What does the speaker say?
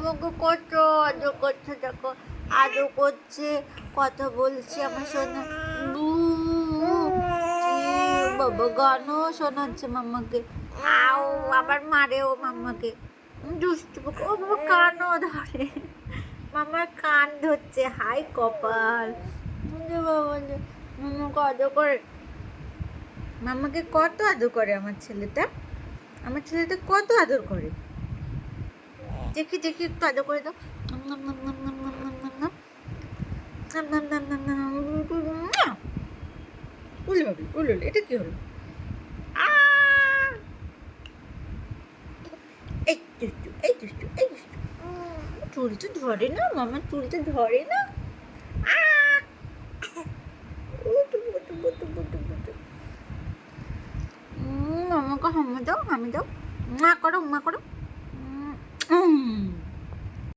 আমাকে কত আদর করছে, দেখো আদর করছে, কথা বলছে আমার শোনা। বাবা গানও শোনাচ্ছে মাম্মাকে। আও আবার মারেও মাম্মাকে, দুষ্টু ও বাবা কানও ধরে, মামার কান ধরছে। হাই কপাল, বাবা মামাকে আদর করে, মামাকে কত আদর করে আমার ছেলেটা, আমার ছেলেটা কত আদর করে। দেখি দেখি একটু আদর করে দাও। উলে ভাবি উলে, এটা কি হলো? এই দুষ্টু, এই দুষ্টু, এই দুষ্টু, চুরি তো ধরে না, মামার চুরি তো ধরে না। মামাকে হামি দাও, হামি দাও, মা করো, মা করো।